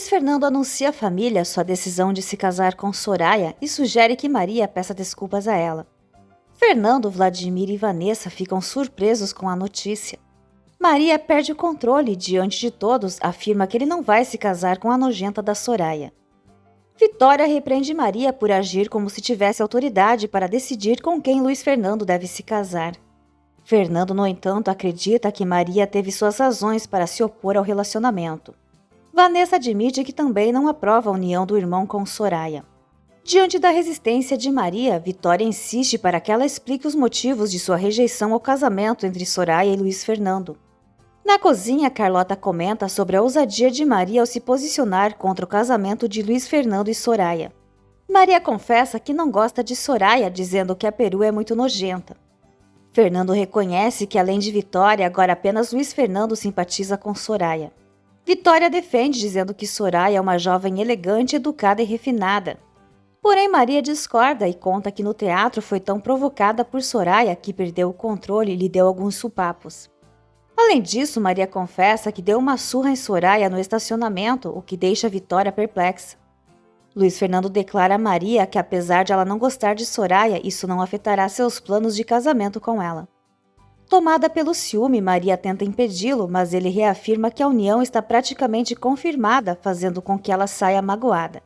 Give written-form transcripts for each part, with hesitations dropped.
Fernando anuncia à família sua decisão de se casar com Soraya e sugere que Maria peça desculpas a ela. Fernando, Vladimir e Vanessa ficam surpresos com a notícia. Maria perde o controle e, diante de todos, afirma que ele não vai se casar com a nojenta da Soraya. Vitória repreende Maria por agir como se tivesse autoridade para decidir com quem Luiz Fernando deve se casar. Fernando, no entanto, acredita que Maria teve suas razões para se opor ao relacionamento. Vanessa admite que também não aprova a união do irmão com Soraya. Diante da resistência de Maria, Vitória insiste para que ela explique os motivos de sua rejeição ao casamento entre Soraya e Luiz Fernando. Na cozinha, Carlota comenta sobre a ousadia de Maria ao se posicionar contra o casamento de Luiz Fernando e Soraya. Maria confessa que não gosta de Soraya, dizendo que a perua é muito nojenta. Fernando reconhece que, além de Vitória, agora apenas Luiz Fernando simpatiza com Soraya. Vitória defende, dizendo que Soraya é uma jovem elegante, educada e refinada. Porém, Maria discorda e conta que no teatro foi tão provocada por Soraya que perdeu o controle e lhe deu alguns supapos. Além disso, Maria confessa que deu uma surra em Soraya no estacionamento, o que deixa Vitória perplexa. Luiz Fernando declara a Maria que, apesar de ela não gostar de Soraya, isso não afetará seus planos de casamento com ela. Tomada pelo ciúme, Maria tenta impedi-lo, mas ele reafirma que a união está praticamente confirmada, fazendo com que ela saia magoada.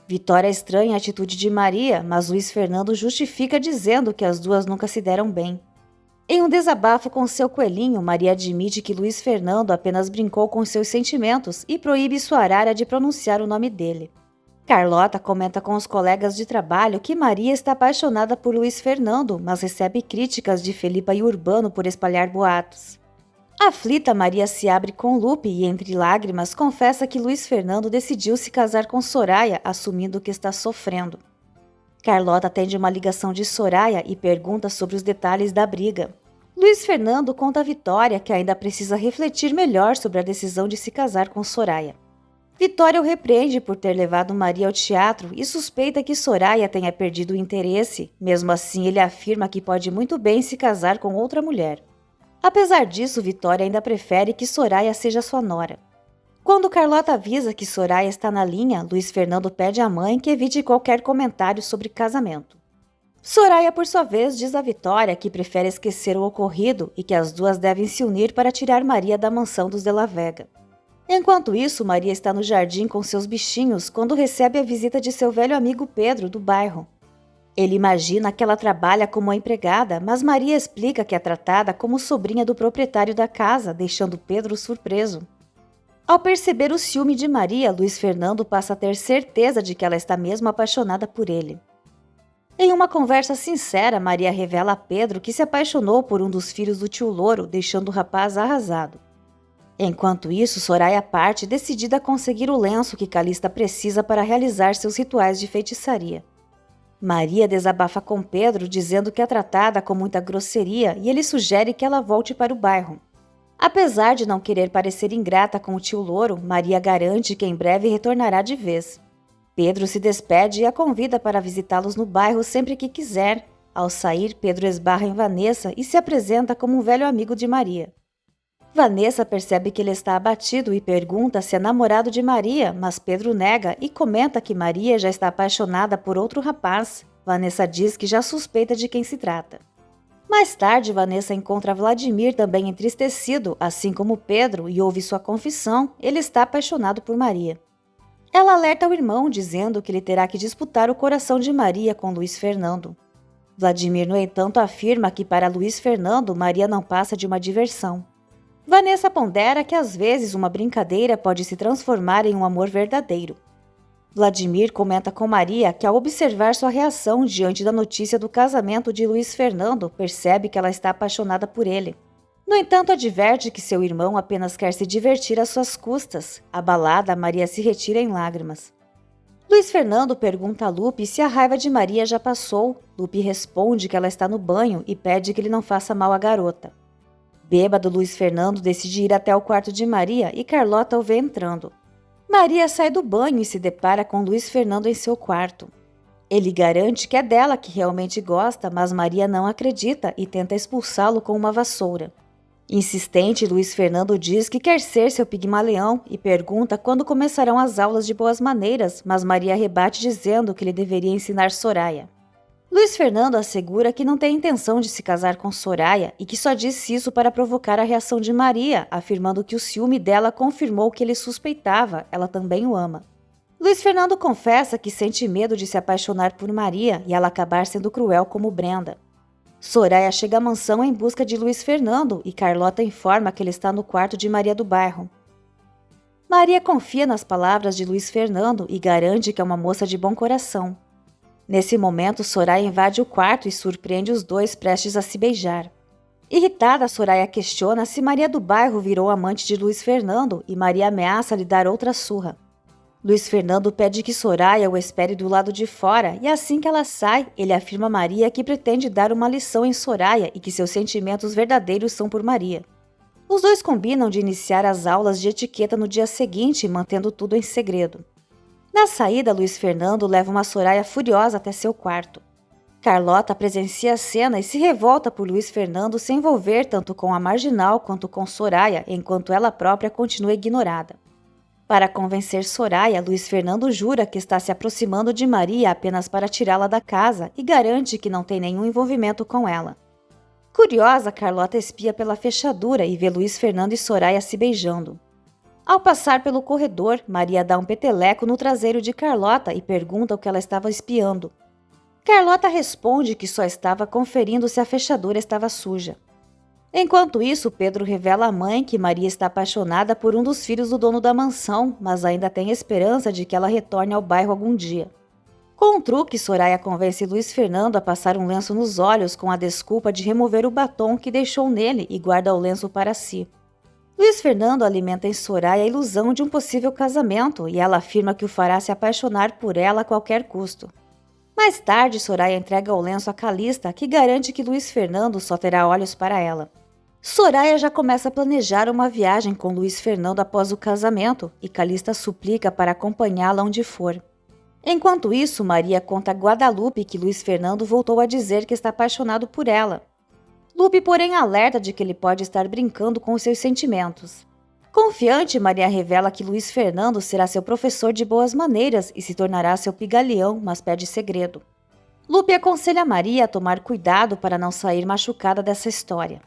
Vitória estranha a atitude de Maria, mas Luiz Fernando justifica dizendo que as duas nunca se deram bem. Em um desabafo com seu coelhinho, Maria admite que Luiz Fernando apenas brincou com seus sentimentos e proíbe sua arara de pronunciar o nome dele. Carlota comenta com os colegas de trabalho que Maria está apaixonada por Luiz Fernando, mas recebe críticas de Felipa e Urbano por espalhar boatos. Aflita, Maria se abre com Lupe e, entre lágrimas, confessa que Luiz Fernando decidiu se casar com Soraya, assumindo que está sofrendo. Carlota atende uma ligação de Soraya e pergunta sobre os detalhes da briga. Luiz Fernando conta a Vitória que ainda precisa refletir melhor sobre a decisão de se casar com Soraya. Vitória o repreende por ter levado Maria ao teatro e suspeita que Soraya tenha perdido o interesse. Mesmo assim, ele afirma que pode muito bem se casar com outra mulher. Apesar disso, Vitória ainda prefere que Soraya seja sua nora. Quando Carlota avisa que Soraya está na linha, Luiz Fernando pede à mãe que evite qualquer comentário sobre casamento. Soraya, por sua vez, diz a Vitória que prefere esquecer o ocorrido e que as duas devem se unir para tirar Maria da mansão dos de la Vega. Enquanto isso, Maria está no jardim com seus bichinhos quando recebe a visita de seu velho amigo Pedro, do bairro. Ele imagina que ela trabalha como empregada, mas Maria explica que é tratada como sobrinha do proprietário da casa, deixando Pedro surpreso. Ao perceber o ciúme de Maria, Luiz Fernando passa a ter certeza de que ela está mesmo apaixonada por ele. Em uma conversa sincera, Maria revela a Pedro que se apaixonou por um dos filhos do tio Louro, deixando o rapaz arrasado. Enquanto isso, Soraya parte decidida a conseguir o lenço que Calista precisa para realizar seus rituais de feitiçaria. Maria desabafa com Pedro, dizendo que é tratada com muita grosseria e ele sugere que ela volte para o bairro. Apesar de não querer parecer ingrata com o tio Louro, Maria garante que em breve retornará de vez. Pedro se despede e a convida para visitá-los no bairro sempre que quiser. Ao sair, Pedro esbarra em Vanessa e se apresenta como um velho amigo de Maria. Vanessa percebe que ele está abatido e pergunta se é namorado de Maria, mas Pedro nega e comenta que Maria já está apaixonada por outro rapaz. Vanessa diz que já suspeita de quem se trata. Mais tarde, Vanessa encontra Vladimir também entristecido, assim como Pedro, e ouve sua confissão: ele está apaixonado por Maria. Ela alerta o irmão, dizendo que ele terá que disputar o coração de Maria com Luiz Fernando. Vladimir, no entanto, afirma que para Luiz Fernando, Maria não passa de uma diversão. Vanessa pondera que às vezes uma brincadeira pode se transformar em um amor verdadeiro. Vladimir comenta com Maria que, ao observar sua reação diante da notícia do casamento de Luiz Fernando, percebe que ela está apaixonada por ele. No entanto, adverte que seu irmão apenas quer se divertir às suas custas. Abalada, Maria se retira em lágrimas. Luiz Fernando pergunta a Lupe se a raiva de Maria já passou. Lupe responde que ela está no banho e pede que ele não faça mal à garota. Bêbado, Luiz Fernando decide ir até o quarto de Maria e Carlota o vê entrando. Maria sai do banho e se depara com Luiz Fernando em seu quarto. Ele garante que é dela que realmente gosta, mas Maria não acredita e tenta expulsá-lo com uma vassoura. Insistente, Luiz Fernando diz que quer ser seu Pigmaleão e pergunta quando começarão as aulas de boas maneiras, mas Maria rebate dizendo que ele deveria ensinar Soraya. Luiz Fernando assegura que não tem intenção de se casar com Soraya e que só disse isso para provocar a reação de Maria, afirmando que o ciúme dela confirmou que ele suspeitava, ela também o ama. Luiz Fernando confessa que sente medo de se apaixonar por Maria e ela acabar sendo cruel como Brenda. Soraya chega à mansão em busca de Luiz Fernando e Carlota informa que ele está no quarto de Maria do bairro. Maria confia nas palavras de Luiz Fernando e garante que é uma moça de bom coração. Nesse momento, Soraya invade o quarto e surpreende os dois prestes a se beijar. Irritada, Soraya questiona se Maria do bairro virou amante de Luiz Fernando e Maria ameaça lhe dar outra surra. Luiz Fernando pede que Soraya o espere do lado de fora e assim que ela sai, ele afirma a Maria que pretende dar uma lição em Soraya e que seus sentimentos verdadeiros são por Maria. Os dois combinam de iniciar as aulas de etiqueta no dia seguinte, mantendo tudo em segredo. Na saída, Luiz Fernando leva uma Soraya furiosa até seu quarto. Carlota presencia a cena e se revolta por Luiz Fernando se envolver tanto com a marginal quanto com Soraya, enquanto ela própria continua ignorada. Para convencer Soraya, Luiz Fernando jura que está se aproximando de Maria apenas para tirá-la da casa e garante que não tem nenhum envolvimento com ela. Curiosa, Carlota espia pela fechadura e vê Luiz Fernando e Soraya se beijando. Ao passar pelo corredor, Maria dá um peteleco no traseiro de Carlota e pergunta o que ela estava espiando. Carlota responde que só estava conferindo se a fechadura estava suja. Enquanto isso, Pedro revela à mãe que Maria está apaixonada por um dos filhos do dono da mansão, mas ainda tem esperança de que ela retorne ao bairro algum dia. Com um truque, Soraya convence Luiz Fernando a passar um lenço nos olhos com a desculpa de remover o batom que deixou nele e guarda o lenço para si. Luiz Fernando alimenta em Soraya a ilusão de um possível casamento e ela afirma que o fará se apaixonar por ela a qualquer custo. Mais tarde, Soraya entrega o lenço a Calista, que garante que Luiz Fernando só terá olhos para ela. Soraya já começa a planejar uma viagem com Luiz Fernando após o casamento e Calista suplica para acompanhá-la onde for. Enquanto isso, Maria conta a Guadalupe que Luiz Fernando voltou a dizer que está apaixonado por ela. Lupe, porém, alerta de que ele pode estar brincando com os seus sentimentos. Confiante, Maria revela que Luiz Fernando será seu professor de boas maneiras e se tornará seu pigalião, mas pede segredo. Lupe aconselha Maria a tomar cuidado para não sair machucada dessa história.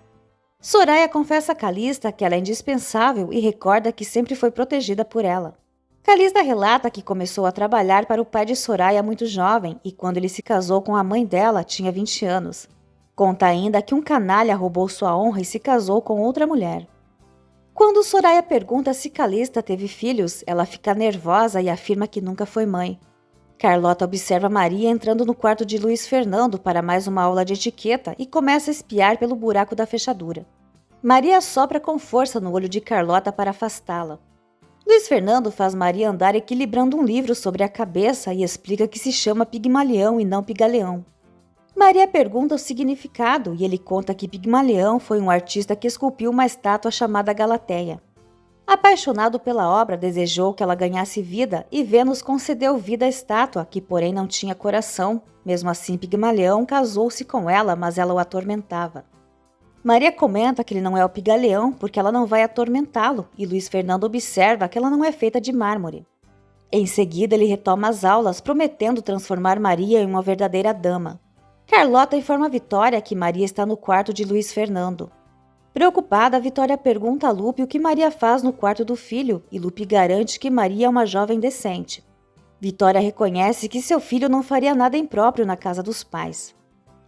Soraya confessa a Calista que ela é indispensável e recorda que sempre foi protegida por ela. Calista relata que começou a trabalhar para o pai de Soraya muito jovem e quando ele se casou com a mãe dela tinha 20 anos. Conta ainda que um canalha roubou sua honra e se casou com outra mulher. Quando Soraya pergunta se Calista teve filhos, ela fica nervosa e afirma que nunca foi mãe. Carlota observa Maria entrando no quarto de Luiz Fernando para mais uma aula de etiqueta e começa a espiar pelo buraco da fechadura. Maria sopra com força no olho de Carlota para afastá-la. Luiz Fernando faz Maria andar equilibrando um livro sobre a cabeça e explica que se chama Pigmalião e não Pigaleão. Maria pergunta o significado e ele conta que Pigmalião foi um artista que esculpiu uma estátua chamada Galateia. Apaixonado pela obra, desejou que ela ganhasse vida e Vênus concedeu vida à estátua, que porém não tinha coração. Mesmo assim, Pigmalião casou-se com ela, mas ela o atormentava. Maria comenta que ele não é o Pigaleão porque ela não vai atormentá-lo e Luiz Fernando observa que ela não é feita de mármore. Em seguida, ele retoma as aulas, prometendo transformar Maria em uma verdadeira dama. Carlota informa a Vitória que Maria está no quarto de Luiz Fernando. Preocupada, Vitória pergunta a Lupe o que Maria faz no quarto do filho e Lupe garante que Maria é uma jovem decente. Vitória reconhece que seu filho não faria nada impróprio na casa dos pais.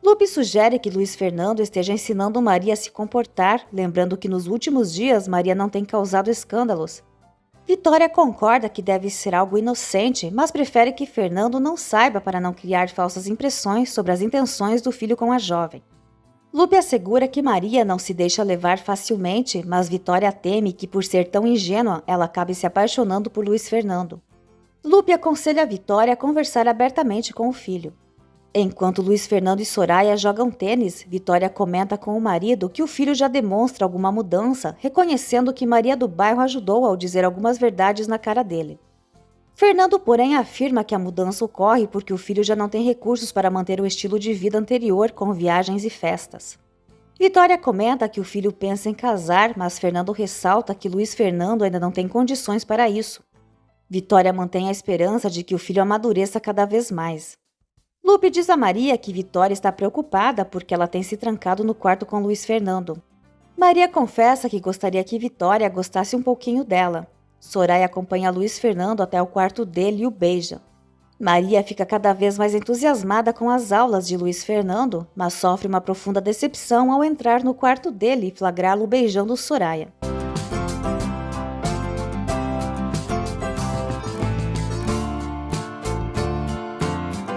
Lupe sugere que Luiz Fernando esteja ensinando Maria a se comportar, lembrando que nos últimos dias Maria não tem causado escândalos. Vitória concorda que deve ser algo inocente, mas prefere que Fernando não saiba para não criar falsas impressões sobre as intenções do filho com a jovem. Lupe assegura que Maria não se deixa levar facilmente, mas Vitória teme que, por ser tão ingênua, ela acabe se apaixonando por Luiz Fernando. Lupe aconselha a Vitória a conversar abertamente com o filho. Enquanto Luiz Fernando e Soraya jogam tênis, Vitória comenta com o marido que o filho já demonstra alguma mudança, reconhecendo que Maria do bairro ajudou ao dizer algumas verdades na cara dele. Fernando, porém, afirma que a mudança ocorre porque o filho já não tem recursos para manter o estilo de vida anterior com viagens e festas. Vitória comenta que o filho pensa em casar, mas Fernando ressalta que Luiz Fernando ainda não tem condições para isso. Vitória mantém a esperança de que o filho amadureça cada vez mais. Lupe diz a Maria que Vitória está preocupada porque ela tem se trancado no quarto com Luiz Fernando. Maria confessa que gostaria que Vitória gostasse um pouquinho dela. Soraya acompanha Luiz Fernando até o quarto dele e o beija. Maria fica cada vez mais entusiasmada com as aulas de Luiz Fernando, mas sofre uma profunda decepção ao entrar no quarto dele e flagrá-lo beijando Soraya.